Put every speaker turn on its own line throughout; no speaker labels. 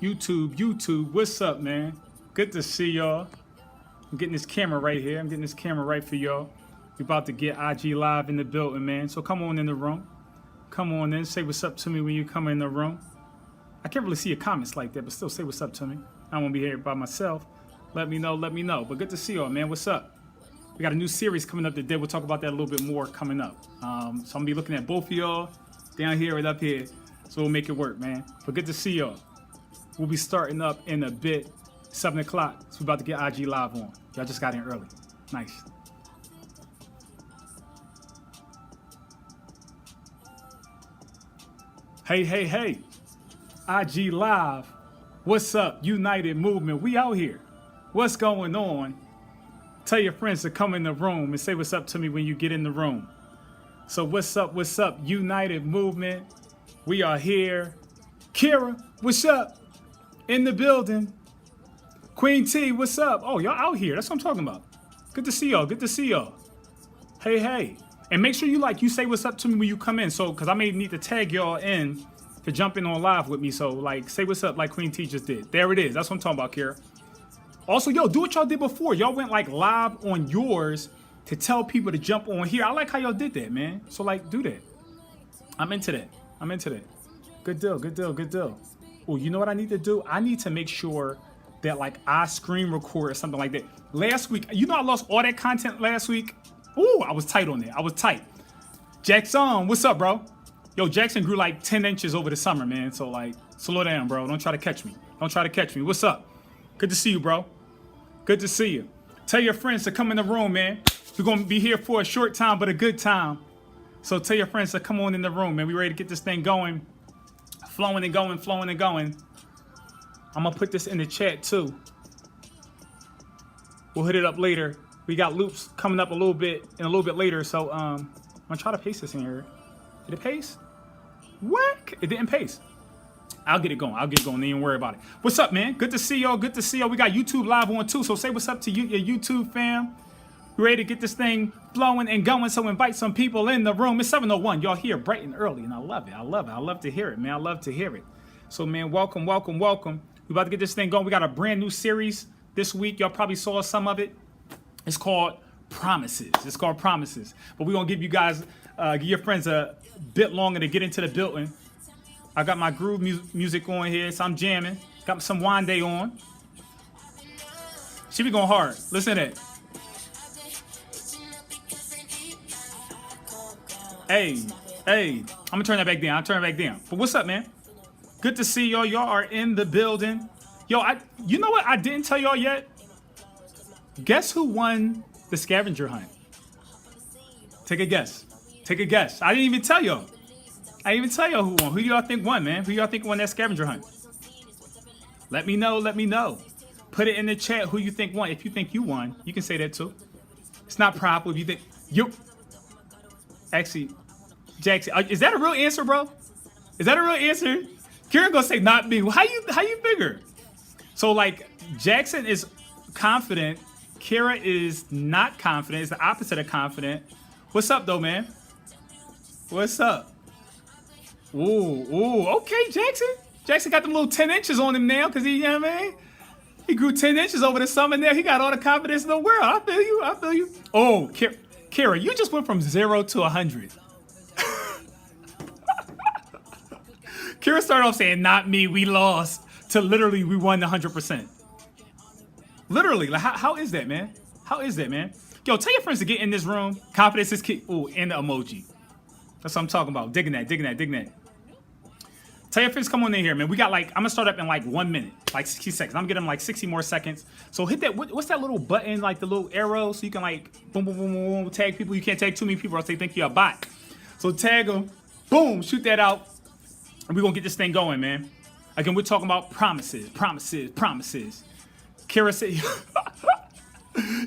YouTube, what's up, man? Good to see y'all. I'm getting this camera right here. I'm getting this camera right for y'all. We're about to get IG Live in the building, man. So come on in the room. Come on in. Say what's up to me when you come in the room. I can't really see your comments like that, but still say what's up to me. I won't be here by myself. Let me know. But good to see y'all, man. What's up? We got a new series coming up today. We'll talk about that a little bit more coming up. So I'm going to be looking at both of y'all down here and up here. So we'll make it work, man. But good to see y'all. We'll be starting up in a bit, 7 o'clock. So we're about to get IG Live on. Y'all just got in early. Nice. Hey. IG Live. What's up, United Movement? We out here. What's going on? Tell your friends to come in the room and say what's up to me when you get in the room. So what's up, United Movement? We are here. Kira, what's up? In the building. Queen T, what's up? Oh, y'all out here. That's what I'm talking about. Good to see y'all. Hey. And make sure you say what's up to me when you come in. So, because I may need to tag y'all in to jump in on live with me. So, say what's up like Queen T just did. There it is. That's what I'm talking about, Kira. Also, yo, do what y'all did before. Y'all went live on yours to tell people to jump on here. I like how y'all did that, man. So, do that. I'm into that. Good deal. Oh, you know what I need to do? I need to make sure that I screen record or something like that. Last week, I lost all that content last week. Ooh, I was tight on that. Jackson, what's up, bro? Yo, Jackson grew 10 inches over the summer, man. So slow down, bro. Don't try to catch me. What's up? Good to see you, bro. Good to see you. Tell your friends to come in the room, man. We're going to be here for a short time, but a good time. So tell your friends to come on in the room, man. We ready to get this thing going. Flowing and going. I'm going to put this in the chat, too. We'll hit it up later. We got loops coming up a little bit later. So I'm going to try to paste this in here. Did it paste? What? It didn't paste. I'll get it going. Don't even worry about it. What's up, man? Good to see y'all. We got YouTube live on, too. So say what's up to you, your YouTube fam. We're ready to get this thing flowing and going. So invite some people in the room. It's 7:01. Y'all here bright and early. And I love it. I love to hear it, man. I love to hear it. So, man, welcome. We're about to get this thing going. We got a brand new series this week. Y'all probably saw some of it. It's called Promises. But we're going to give you guys, give your friends a bit longer to get into the building. I got my groove music on here, so I'm jamming. Got some Wande on. She be going hard. Listen to that. Hey. I'm going to turn that back down. But what's up, man? Good to see y'all. Y'all are in the building. Yo, you know what I didn't tell y'all yet? Guess who won the scavenger hunt? Take a guess. I didn't even tell y'all. Who won. Who do y'all think won, man? Who y'all think won that scavenger hunt? Let me know. Put it in the chat who you think won. If you think you won, you can say that too. It's not proper if you think you. Actually, Jackson, is that a real answer, bro? Is that a real answer? Kieran gonna say not me. How you figure? So Jackson is confident. Kira is not confident. It's the opposite of confident. What's up, though, man? What's up? Ooh, okay, Jackson. Jackson got them little 10 inches on him now because you know what I mean? He grew 10 inches over the summer now. He got all the confidence in the world. I feel you. Oh, Kira, you just went from 0 to 100. Kira started off saying, not me, we lost, to literally we won 100%. Literally, how is that, man? Yo, tell your friends to get in this room. Confidence is key. Ooh, and the emoji. That's what I'm talking about. Digging that. Tell your friends come on in here, man. We got I'm going to start up in 1 minute, 60 seconds. I'm getting 60 more seconds. So hit that, what's that little button, the little arrow, so you can boom, tag people. You can't tag too many people or else they think you're a bot. So tag them, boom, shoot that out. And we're going to get this thing going, man. Again, we're talking about promises. Kira said,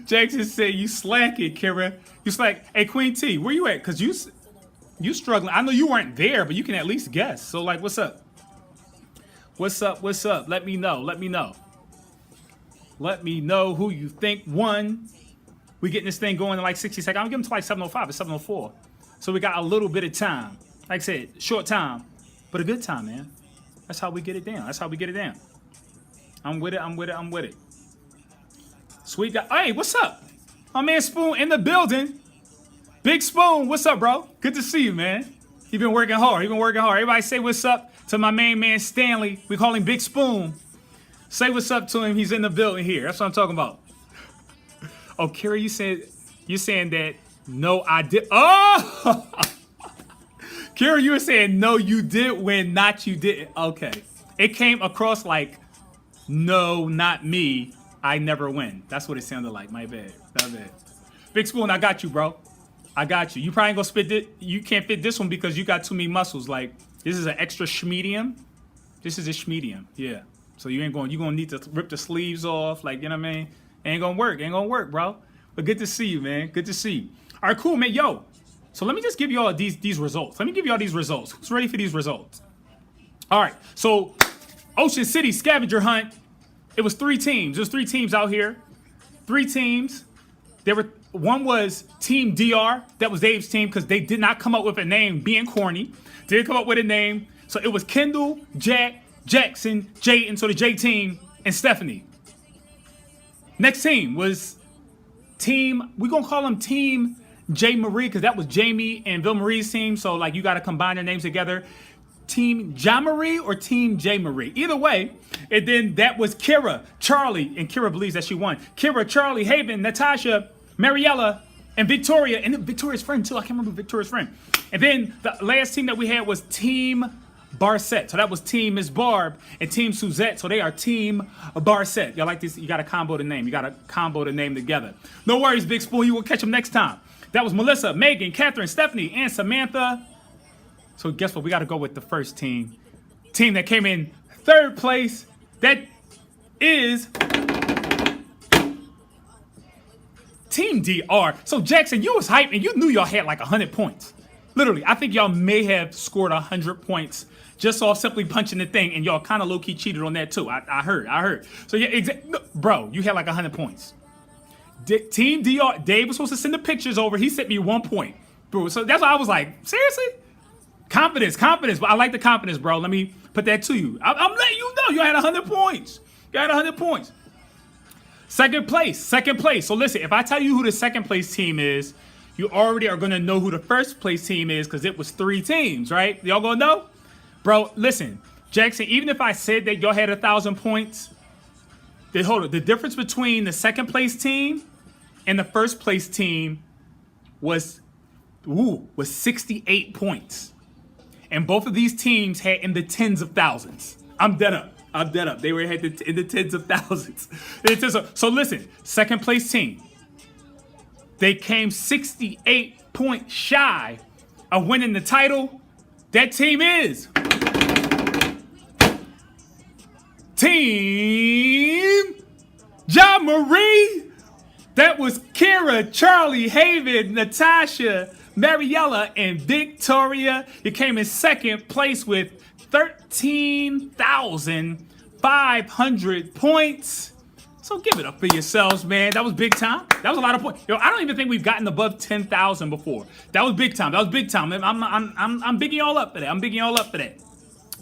Jackson said, you slacking, Kira. You slack. Hey, Queen T, where you at? Because you struggling. I know you weren't there, but you can at least guess. So, what's up? What's up? Let me know. Let me know who you think won. We getting this thing going in 60 seconds. I'm giving them to 7:05. It's 7:04. So we got a little bit of time. Like I said, short time, but a good time, man. That's how we get it down. I'm with it. I'm with it. I'm with it. Sweet guy. Hey, what's up? My man Spoon in the building. Big Spoon, what's up, bro? Good to see you, man. He been working hard. He been working hard. Everybody say what's up to my main man Stanley. We call him Big Spoon. Say what's up to him. He's in the building here. That's what I'm talking about. Oh, Kira, you saying that no, I did. Oh, Kira, you were saying no, you did win, not you didn't. Okay, it came across like no, not me. I never win. That's what it sounded like. My bad. My bad. Big Spoon, I got you, bro. I got you. You probably ain't gonna spit it. You can't fit this one because you got too many muscles. Like, this is an extra schmedium. This is a schmedium. Yeah. So you gonna need to rip the sleeves off. Like, you know what I mean? Ain't gonna work, bro. But good to see you, man. Good to see you. All right, cool, man. Yo. So let me just give you all these results. Let me give you all these results. Who's ready for these results? All right. So Ocean City scavenger hunt. It was 3 teams. There's 3 teams out here. 3 teams. One was Team DR. That was Dave's team because they did not come up with a name, being corny. They didn't come up with a name. So it was Kendall, Jack, Jackson, Jayden, so the J team, and Stephanie. Next team was we're going to call them Team J Marie because that was Jamie and Bill Marie's team. So, like, you got to combine their names together. Team Ja Marie or Team J Marie. Either way. And then that was Kira, Charlie, and Kira believes that she won. Kira, Charlie, Haven, Natasha, Mariella, and Victoria, and Victoria's friend too. I can't remember Victoria's friend. And then the last team that we had was Team Barset. So that was Team Miss Barb and Team Suzette. So they are Team Barset. Y'all like this? You got to combo the name. You got to combo the name together. No worries, Big Spoon. You will catch them next time. That was Melissa, Megan, Catherine, Stephanie, and Samantha. So guess what? We got to go with the first team. Team that came in 3rd place. That is Team DR. So Jackson, you was hyped and you knew y'all had like 100 points. Literally, I think y'all may have scored 100 points just off simply punching the thing, and y'all kind of low-key cheated on that too. I heard. So yeah, bro, you had like 100 points. Team DR, Dave was supposed to send the pictures over. He sent me 1 point, bro. So that's why I was like, seriously? Confidence. But I like the confidence, bro. Let me put that to you. I'm letting you know you had 100 points. You had 100 points. Second place. So listen, if I tell you who the second place team is, you already are going to know who the first place team is because it was 3 teams, right? Y'all going to know? Bro, listen, Jackson, even if I said that y'all had 1,000 points, the difference between the second place team and the first place team was 68 points. And both of these teams had in the tens of thousands. I'm dead up. They were in the tens of thousands. So listen, second place team. They came 68 points shy of winning the title. That team is Team Ja Marie. That was Kira, Charlie, Haven, Natasha, Mariella, and Victoria. You came in second place with 13,500 points. So give it up for yourselves, man. That was big time. That was a lot of points. Yo, I don't even think we've gotten above 10,000 before. That was big time. I'm bigging y'all up for that.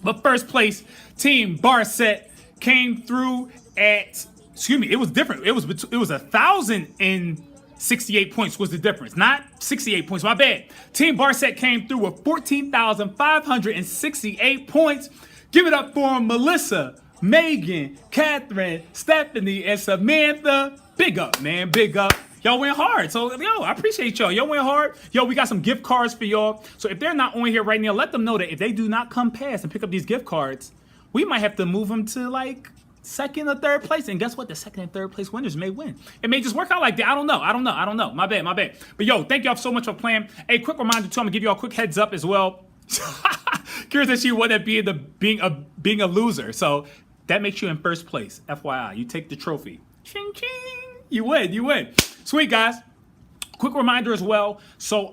But first place, Team Barset came through at. Excuse me. It was different. It was 1,068 points was the difference, not 68 points. My bad. Team Barset came through with 14,568 points. Give it up for Melissa, Megan, Catherine, Stephanie, and Samantha. Big up, man. Big up. Y'all went hard. So, yo, I appreciate y'all. Y'all went hard. Yo, we got some gift cards for y'all. So if they're not on here right now, let them know that if they do not come past and pick up these gift cards, we might have to move them to, like, 2nd or 3rd place. And guess what? The 2nd and 3rd place winners may win. It may just work out like that. I don't know. My bad. But, yo, thank y'all so much for playing. Hey, quick reminder, too. I'm going to give y'all a quick heads up as well. Curious that she won at being a loser. So that makes you in first place. FYI, you take the trophy. Ching ching. You win. Sweet, guys. Quick reminder as well. So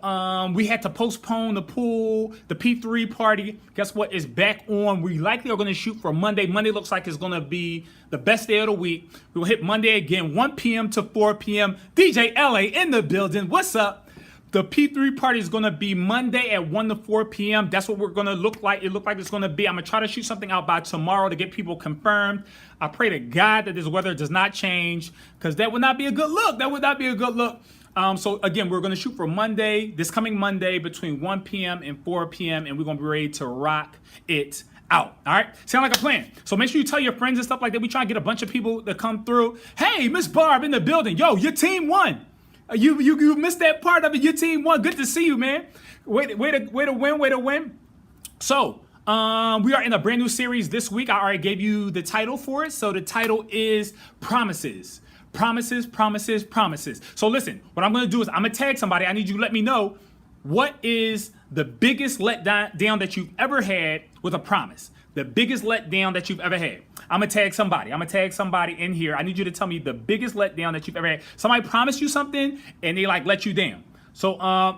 we had to postpone the pool, the P3 party. Guess what? It's back on. We likely are going to shoot for Monday. Monday looks like it's going to be the best day of the week. We will hit Monday again, 1 p.m. to 4 p.m. DJ LA in the building. What's up? The P3 party is going to be Monday at 1 to 4 p.m. That's what we're going to look like. It looked like it's going to be. I'm going to try to shoot something out by tomorrow to get people confirmed. I pray to God that this weather does not change, because that would not be a good look. That would not be a good look. So again, we're going to shoot for Monday, this coming Monday between 1 p.m. and 4 p.m. and we're going to be ready to rock it out. All right, sound like a plan. So make sure you tell your friends and stuff like that. We try to get a bunch of people to come through. Hey, Miss Barb in the building. Yo, your team won. You missed that part of it. Your team won. Good to see you, man. Way to win. So we are in a brand new series this week. I already gave you the title for it. So the title is Promises. Promises. So listen, what I'm going to do is I'm going to tag somebody. I need you to let me know what is the biggest letdown that you've ever had with a promise. The biggest letdown that you've ever had. I'm going to tag somebody in here. I need you to tell me the biggest letdown that you've ever had. Somebody promised you something and they like let you down. So,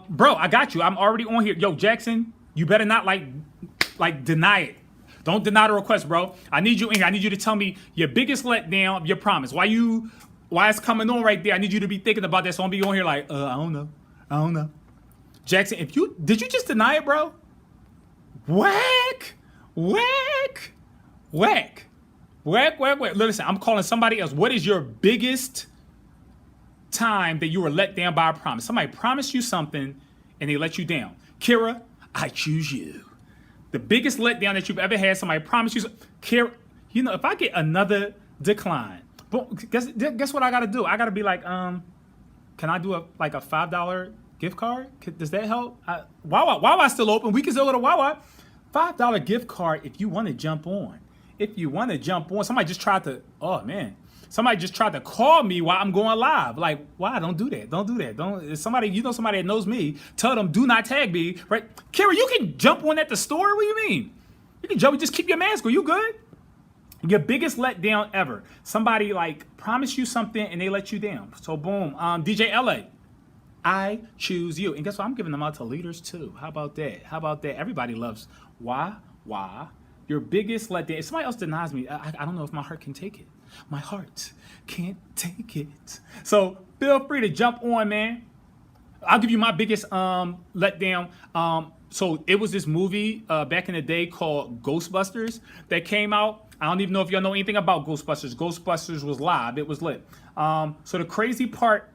bro, I got you. I'm already on here. Yo, Jackson, you better not like deny it. Don't deny the request, bro. I need you in here. I need you to tell me your biggest letdown of your promise. Why it's coming on right there. I need you to be thinking about that. So I'll be on here like, I don't know. Jackson, did you just deny it, bro? Whack. Listen, I'm calling somebody else. What is your biggest time that you were let down by a promise? Somebody promised you something and they let you down. Kira, I choose you. The biggest letdown that you've ever had, somebody promised you. Kira, if I get another decline, guess what I got to do? I got to be like, can I do a $5 gift card? Does that help? Wawa's still open. We can still go to Wawa. $5 gift card if you want to jump on. Somebody just tried to call me while I'm going live. Like, why? Don't do that. If somebody that knows me, tell them do not tag me, right? Kara, you can jump on at the store? What do you mean? You can jump, just keep your mask on. You good? Your biggest letdown ever. Somebody promised you something and they let you down. So boom, DJ LA. I choose you. And guess what? I'm giving them out to leaders too. How about that? Everybody loves why? Your biggest letdown. If somebody else denies me, I don't know if my heart can take it. My heart can't take it. So feel free to jump on, man. I'll give you my biggest letdown. So it was this movie back in the day called Ghostbusters that came out. I don't even know if y'all know anything about Ghostbusters. Ghostbusters was live. It was lit. So the crazy part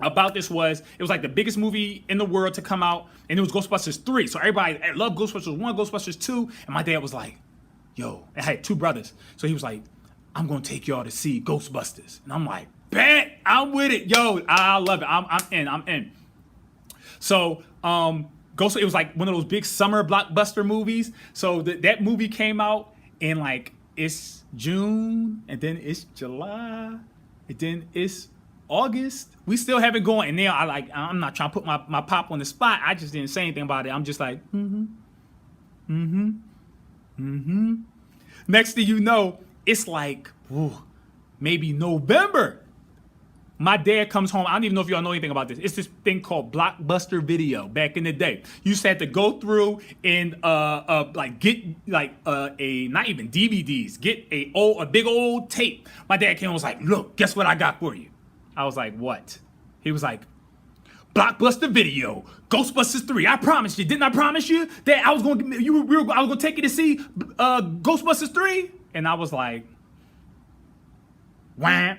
about this was, it was like the biggest movie in the world to come out, and it was Ghostbusters 3. So everybody loved Ghostbusters 1, Ghostbusters 2, and my dad was like, yo, I had two brothers. So he was like, I'm going to take y'all to see Ghostbusters. And I'm like, bet, I'm with it. Yo, I love it. I'm in. So it was like one of those big summer blockbuster movies. So that movie came out, and it's June, and then it's July, and then it's August. We still haven't gone, and now I'm not trying to put my pop on the spot. I just didn't say anything about it. I'm just like, Next thing you know, it's maybe November. My dad comes home. I don't even know if y'all know anything about this. It's this thing called Blockbuster Video back in the day. You just had to go through and get not even DVDs, get a big old tape. My dad came and was like, look, guess what I got for you? I was like, what? He was like, Blockbuster Video, Ghostbusters 3. I promised you. Didn't I promise you that I was going to take you to see Ghostbusters 3? And I was like, wah.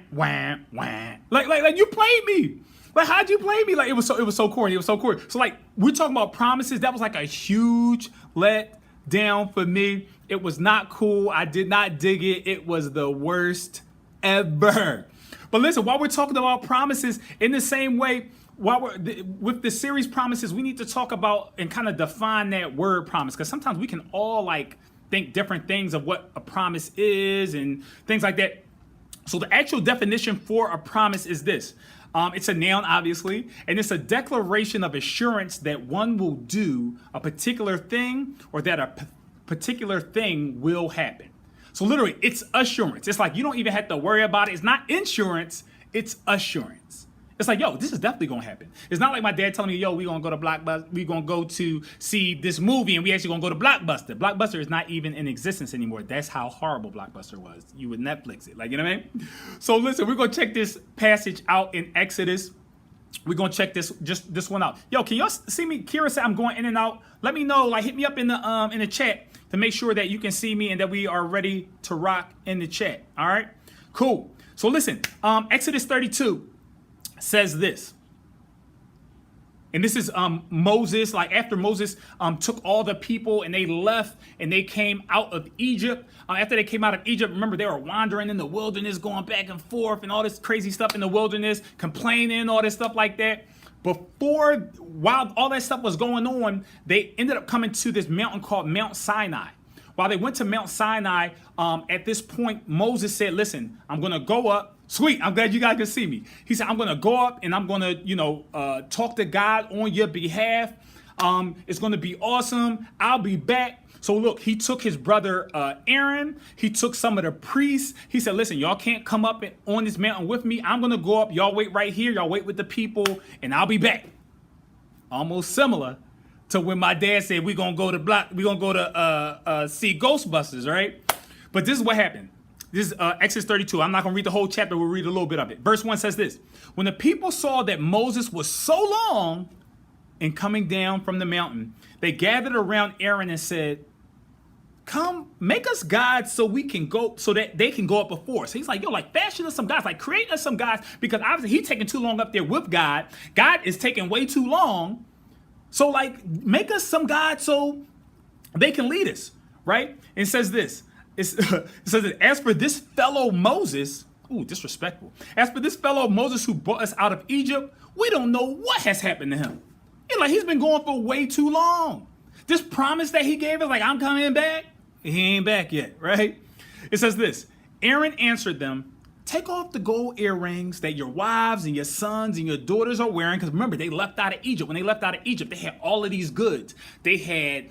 Like you played me. Like, how'd you play me? Like, it was so corny. So we're talking about promises. That was like a huge let down for me. It was not cool. I did not dig it. It was the worst ever. But listen, while we're talking about promises, in the same way, with the series promises, we need to talk about and kind of define that word promise, because sometimes we can all think different things of what a promise is and things like that. So the actual definition for a promise is this. It's a noun, obviously, and it's a declaration of assurance that one will do a particular thing or that a particular thing will happen. So literally, it's assurance. It's like you don't even have to worry about it. It's not insurance, it's assurance. It's like, yo, this is definitely gonna happen. It's not like my dad telling me, yo, we're gonna go to Blockbuster, we're gonna go to see this movie, and we actually gonna go to Blockbuster. Blockbuster is not even in existence anymore. That's how horrible Blockbuster was. You would Netflix it, you know what I mean? So listen, we're gonna check this passage out in Exodus We're going to check this one out. Yo, can y'all see me? Kira said I'm going in and out. Let me know, like hit me up in the chat to make sure that you can see me and that we are ready to rock in the chat. All right, cool. So listen, Exodus 32 says this. And this is Moses, like after Moses took all the people and they left and they came out of Egypt. After they came out of Egypt, remember they were wandering in the wilderness, going back and forth and all this crazy stuff in the wilderness, complaining, all this stuff like that. While all that stuff was going on, they ended up coming to this mountain called Mount Sinai. While they went to Mount Sinai, at this point, Moses said, listen, I'm going to go up. Sweet, I'm glad you guys can see me. He said, I'm going to go up and I'm going to, talk to God on your behalf. It's going to be awesome. I'll be back. So look, he took his brother Aaron. He took some of the priests. He said, listen, y'all can't come up on this mountain with me. I'm going to go up. Y'all wait right here. Y'all wait with the people and I'll be back. Almost similar to when my dad said we're going to go to see Ghostbusters, right? But this is what happened. This is Exodus 32. I'm not going to read the whole chapter. We'll read a little bit of it. Verse 1 says this. When the people saw that Moses was so long in coming down from the mountain, they gathered around Aaron and said, come, make us gods so we can go, so that they can go up before us. So he's like, yo, like fashion us some gods, like create us some gods, because obviously he's taking too long up there with God. God is taking way too long. So like, make us some gods so they can lead us, right? And it says this. It says that as for this fellow Moses, ooh, disrespectful. As for this fellow Moses who brought us out of Egypt, we don't know what has happened to him. He's been going for way too long. This promise that he gave us, like, I'm coming back, he ain't back yet, right? It says this, Aaron answered them, take off the gold earrings that your wives and your sons and your daughters are wearing. Because remember, they left out of Egypt. When they left out of Egypt, they had all of these goods. They had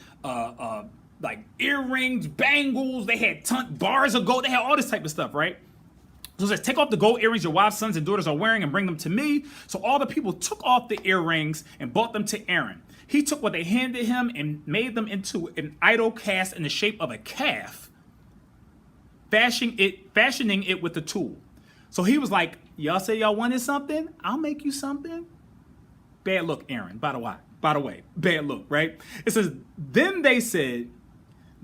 like earrings, bangles, they had bars of gold, they had all this type of stuff, right? So it says, take off the gold earrings your wives, sons, and daughters are wearing and bring them to me. So all the people took off the earrings and brought them to Aaron. He took what they handed him and made them into an idol cast in the shape of a calf, fashioning it with a tool. So he was like, y'all say y'all wanted something? I'll make you something. Bad look, Aaron, by the way, bad look, right? It says, then they said,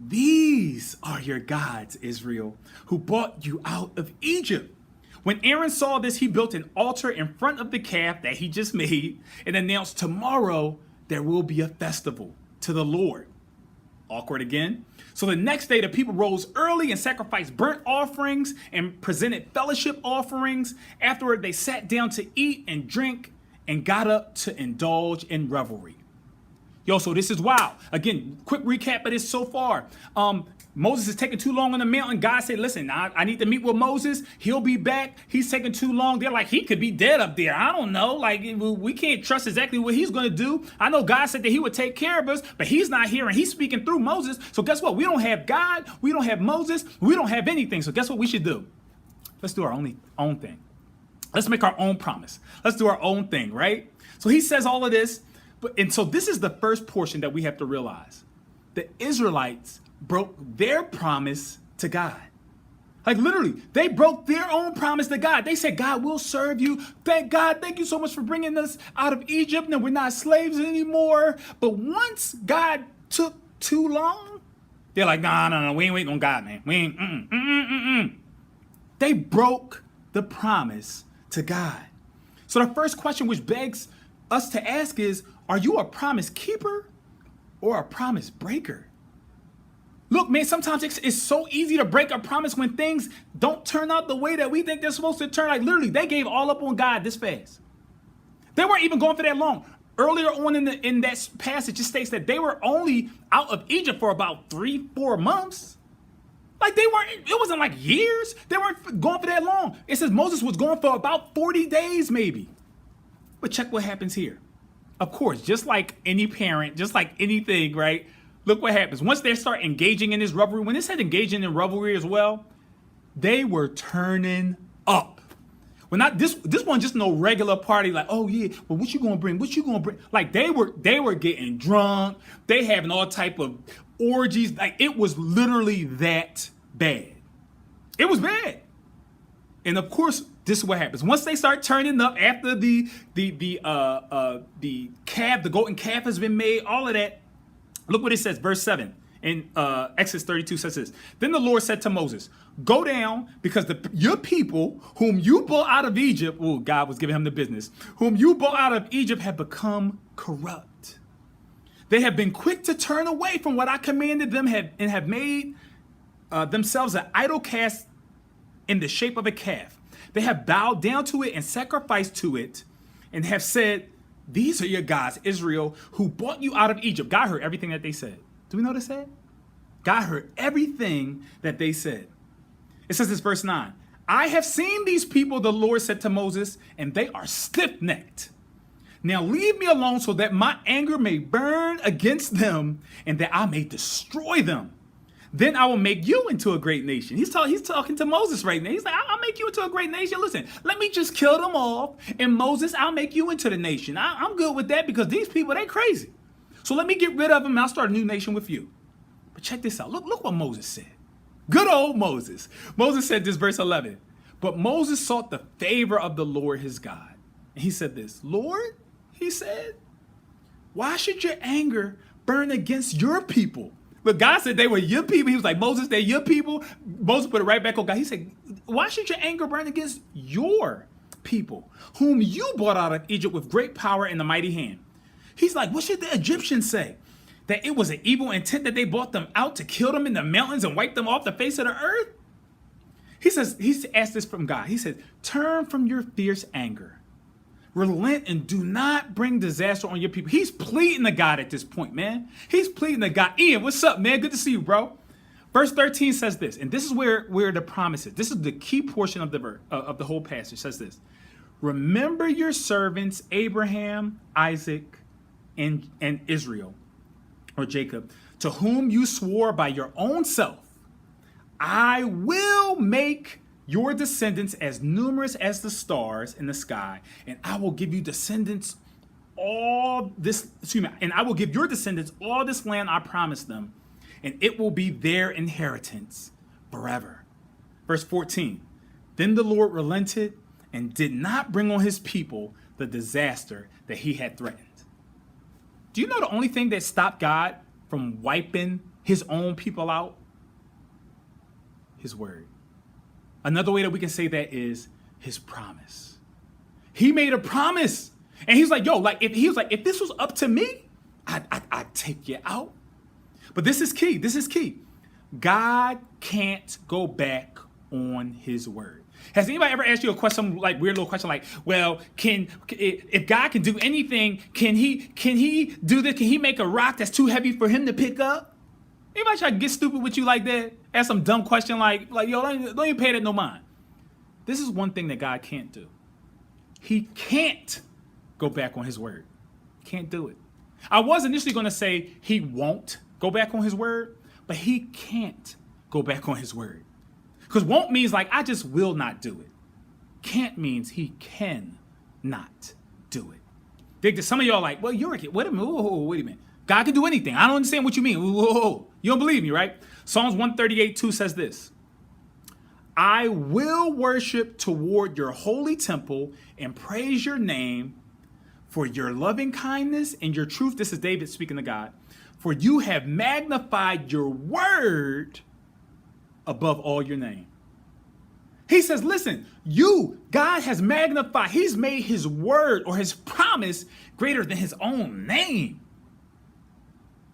these are your gods, Israel, who brought you out of Egypt. When Aaron saw this, he built an altar in front of the calf that he just made and announced, tomorrow there will be a festival to the Lord. Awkward again. So the next day, the people rose early and sacrificed burnt offerings and presented fellowship offerings. Afterward, they sat down to eat and drink and got up to indulge in revelry. Yo, so this is wild. Again, quick recap of this so far. Moses is taking too long on the mountain. God said, listen, I need to meet with Moses. He'll be back. He's taking too long. They're like, he could be dead up there. I don't know. Like, we can't trust exactly what he's going to do. I know God said that he would take care of us, but he's not here and he's speaking through Moses. So guess what? We don't have God. We don't have Moses. We don't have anything. So guess what we should do? Let's do our own thing. Let's make our own promise. Let's do our own thing, right? So he says all of this. And so this is the first portion that we have to realize. The Israelites broke their promise to God. Like literally, they broke their own promise to God. They said, God will serve you. Thank God. Thank you so much for bringing us out of Egypt. Now we're not slaves anymore. But once God took too long, they're like, no, we ain't waiting on God, man. We ain't, They broke the promise to God. So the first question which begs us to ask is, are you a promise keeper or a promise breaker? Look, man, sometimes it's so easy to break a promise when things don't turn out the way that we think they're supposed to turn. Like literally, they gave all up on God this fast. They weren't even going for that long. Earlier on in that passage, it states that they were only out of Egypt for about 3-4 months. Like it wasn't like years. They weren't going for that long. It says Moses was going for about 40 days maybe. But check what happens here. Of course, just like any parent, just like anything, right? Look what happens. Once they start engaging in this revelry, when it said engaging in revelry as well, they were turning up. Well, not this one, just no regular party like, oh yeah, well, what you gonna bring? What you gonna bring? Like they were getting drunk. They having all type of orgies. Like it was literally that bad. It was bad. And of course, This is what happens. Once they start turning up after the calf, the golden calf has been made, all of that. Look what it says, verse 7 in Exodus 32 says this. Then the Lord said to Moses, go down because your people whom you brought out of Egypt, oh, God was giving him the business, whom you brought out of Egypt have become corrupt. They have been quick to turn away from what I commanded them and have made themselves an idol cast in the shape of a calf. They have bowed down to it and sacrificed to it and have said, these are your gods, Israel, who brought you out of Egypt. God heard everything that they said. Do we know what they said? God heard everything that they said. It says this, verse 9. I have seen these people, the Lord said to Moses, and they are stiff-necked. Now leave me alone so that my anger may burn against them and that I may destroy them. Then I will make you into a great nation. He's talking to Moses right now. He's like, I'll make you into a great nation. Listen, let me just kill them off. And Moses, I'll make you into the nation. I'm good with that because these people, they crazy. So let me get rid of them and I'll start a new nation with you. But check this out. Look what Moses said. Good old Moses. Moses said this, verse 11. But Moses sought the favor of the Lord his God. And he said this, Lord, he said, why should your anger burn against your people? But God said they were your people. He was like, Moses, they're your people. Moses put it right back on God. He said, why should your anger burn against your people, whom you brought out of Egypt with great power and a mighty hand? He's like, what should the Egyptians say? That it was an evil intent that they brought them out to kill them in the mountains and wipe them off the face of the earth? He says, he's asked this from God. He said, turn from your fierce anger. Relent and do not bring disaster on your people. He's pleading to God at this point, man. He's pleading to God. Ian, what's up, man? Good to see you, bro. Verse 13 says this, and this is where the promise is. This is the key portion of the whole passage. It says this. Remember your servants, Abraham, Isaac, and Israel, or Jacob, to whom you swore by your own self, I will make your descendants as numerous as the stars in the sky, and I will give you descendants and I will give your descendants all this land I promised them, and it will be their inheritance forever. Verse 14, then the Lord relented and did not bring on his people the disaster that he had threatened. Do you know the only thing that stopped God from wiping his own people out? His word. Another way that we can say that is his promise. He made a promise. And he's like, yo, if this was up to me, I'd take you out. But this is key. This is key. God can't go back on his word. Has anybody ever asked you a question, like weird little question, like, well, if God can do anything, can he do this? Can he make a rock that's too heavy for him to pick up? Anybody try to get stupid with you like that? Ask some dumb question like yo, don't even pay that no mind. This is one thing that God can't do. He can't go back on his word. Can't do it. I was initially going to say he won't go back on his word, but he can't go back on his word. Because won't means like, I just will not do it. Can't means he can not do it. Some of y'all like, well, you're a kid. Wait a minute. God can do anything. I don't understand what you mean. Whoa. You don't believe me, right? Psalms 138:2 says this. I will worship toward your holy temple and praise your name for your loving kindness and your truth. This is David speaking to God. For you have magnified your word above all your name. He says, listen, God has magnified. He's made his word or his promise greater than his own name.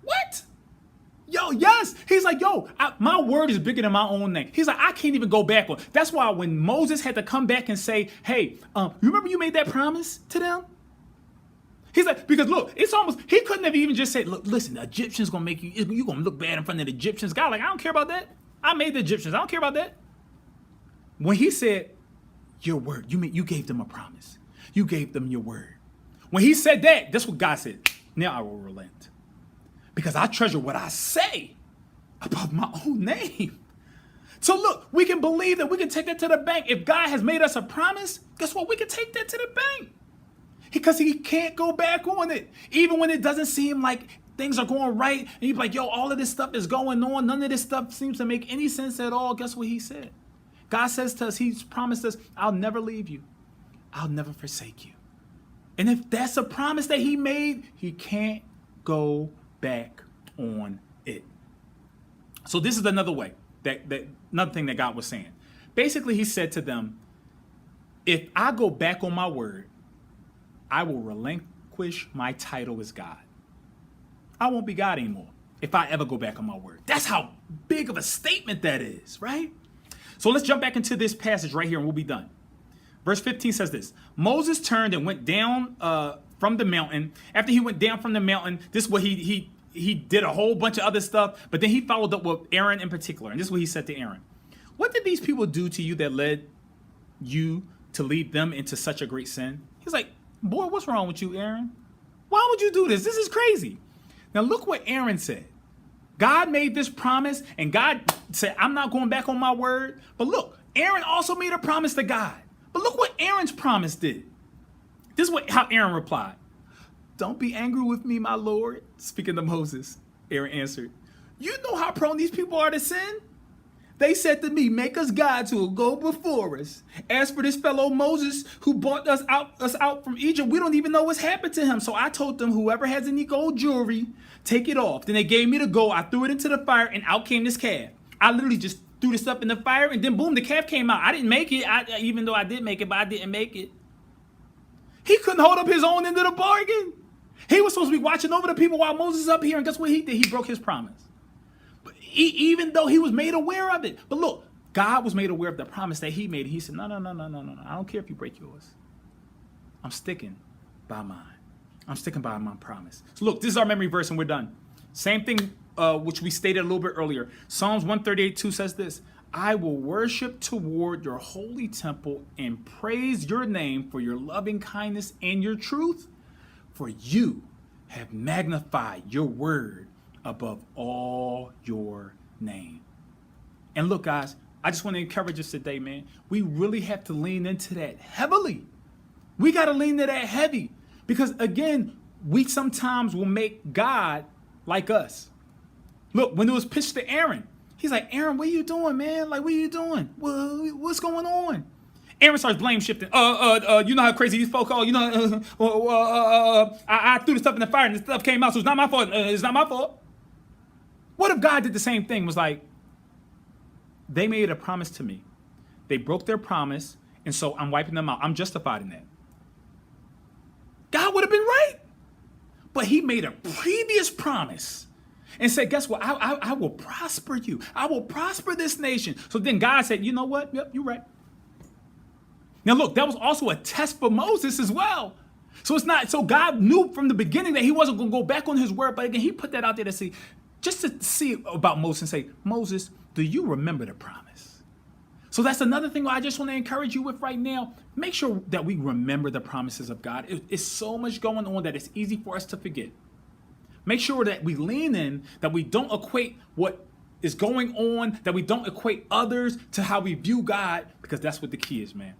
What? Yo, yes. He's like, my word is bigger than my own name. He's like, I can't even go back on. That's why when Moses had to come back and say, hey, remember you made that promise to them? He's like, because look, it's almost, he couldn't have even just said, look, listen, the Egyptians going to make you're going to look bad in front of the Egyptians. God, like, I don't care about that. I made the Egyptians. I don't care about that. When he said, your word, you gave them a promise. You gave them your word. When he said that, that's what God said. Now I will relent. Because I treasure what I say above my own name. So look, we can believe that we can take that to the bank. If God has made us a promise, guess what? We can take that to the bank. Because he can't go back on it. Even when it doesn't seem like things are going right. And you're like, yo, all of this stuff is going on. None of this stuff seems to make any sense at all. Guess what he said? God says to us, he's promised us, I'll never leave you. I'll never forsake you. And if that's a promise that he made, he can't go back on it. So this is another way, another thing that God was saying. Basically, he said to them, if I go back on my word, I will relinquish my title as God. I won't be God anymore if I ever go back on my word. That's how big of a statement that is, right? So let's jump back into this passage right here and we'll be done. Verse 15 says this: Moses turned and went down from the mountain. After he went down from the mountain, this is what he did a whole bunch of other stuff, but then he followed up with Aaron in particular. And this is what he said to Aaron. What did these people do to you that led you to lead them into such a great sin? He's like, boy, what's wrong with you, Aaron? Why would you do this? This is crazy. Now look what Aaron said. God made this promise and God said, I'm not going back on my word. But look, Aaron also made a promise to God. But look what Aaron's promise did. This is how Aaron replied. Don't be angry with me, my Lord. Speaking to Moses, Aaron answered, you know how prone these people are to sin? They said to me, make us gods who will go before us. As for this fellow Moses who brought us out from Egypt, we don't even know what's happened to him. So I told them, whoever has any gold jewelry, take it off. Then they gave me the gold. I threw it into the fire and out came this calf. I literally just threw this stuff in the fire and then boom, the calf came out. I didn't make it, even though I did make it, but I didn't make it. He couldn't hold up his own end of the bargain. He was supposed to be watching over the people while Moses is up here, and guess what he did? He broke his promise. But even though he was made aware of it. But look, God was made aware of the promise that he made. He said, no. I don't care if you break yours. I'm sticking by mine. I'm sticking by my promise. So look, this is our memory verse and we're done. Same thing which we stated a little bit earlier. Psalms 138:2 says this: I will worship toward your holy temple and praise your name for your loving kindness and your truth. For you have magnified your word above all your name. And look, guys, I just want to encourage us today, man. We really have to lean into that heavily. We got to lean into that heavy because, again, we sometimes will make God like us. Look, when it was pitched to Aaron, he's like, Aaron, what are you doing, man? Like, what are you doing? What's going on? Aaron starts blame shifting. You know how crazy these folk are. You know, I threw the stuff in the fire and the stuff came out, so it's not my fault. It's not my fault. What if God did the same thing? Was like, they made a promise to me. They broke their promise, and so I'm wiping them out. I'm justified in that. God would have been right. But he made a previous promise and said, guess what? I will prosper you. I will prosper this nation. So then God said, you know what? Yep, you're right. Now look, that was also a test for Moses as well. So it's not, so God knew from the beginning that he wasn't going to go back on his word. But again, he put that out there to see, just to see about Moses and say, Moses, do you remember the promise? So that's another thing I just want to encourage you with right now. Make sure that we remember the promises of God. It's so much going on that it's easy for us to forget. Make sure that we lean in, that we don't equate what is going on, that we don't equate others to how we view God, because that's what the key is, man.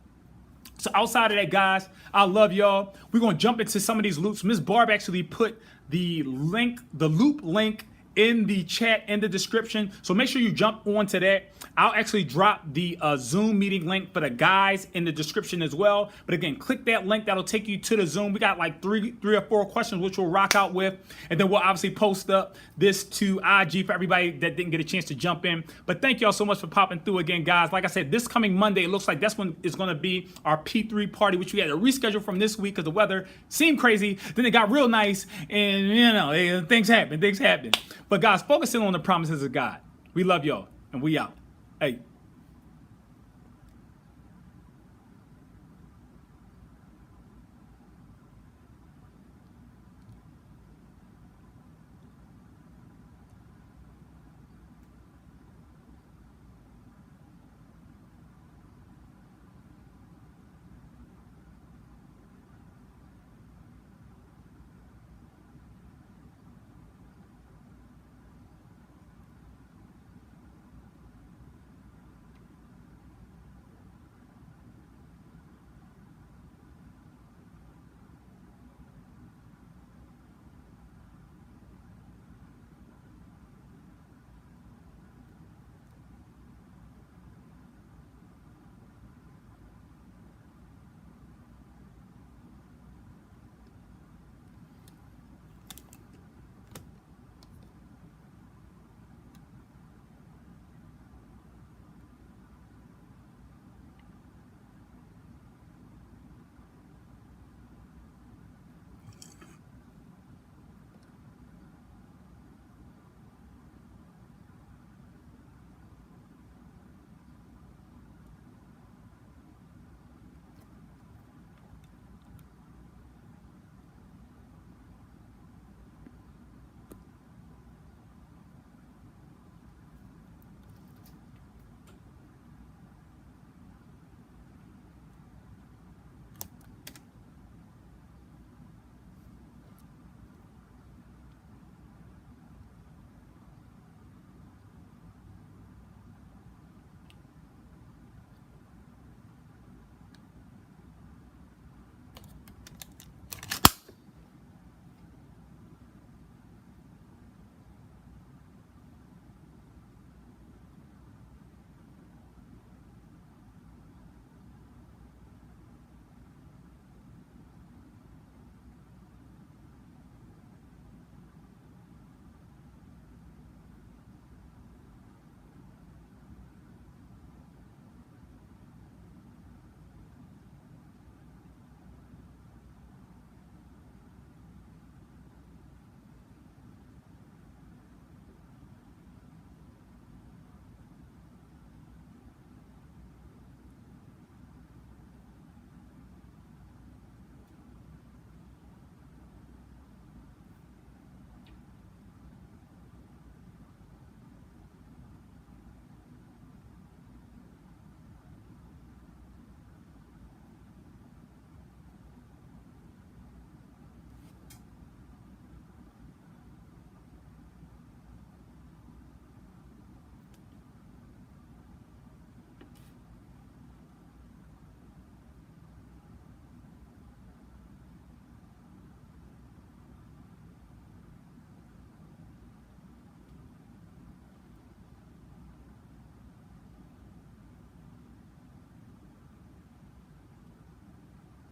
So outside of that, guys, I love y'all. We're going to jump into some of these loops. Ms. Barb actually put the loop link in the chat, in the description. So make sure you jump onto that. I'll actually drop the Zoom meeting link for the guys in the description as well. But again, click that link. That'll take you to the Zoom. We got like three or four questions, which we'll rock out with. And then we'll obviously post up this to IG for everybody that didn't get a chance to jump in. But thank y'all so much for popping through again, guys. Like I said, this coming Monday, it looks like that's when it's going to be our P3 party, which we had to reschedule from this week because the weather seemed crazy. Then it got real nice and, you know, things happen. But guys, focusing on the promises of God. We love y'all and we out. Hey.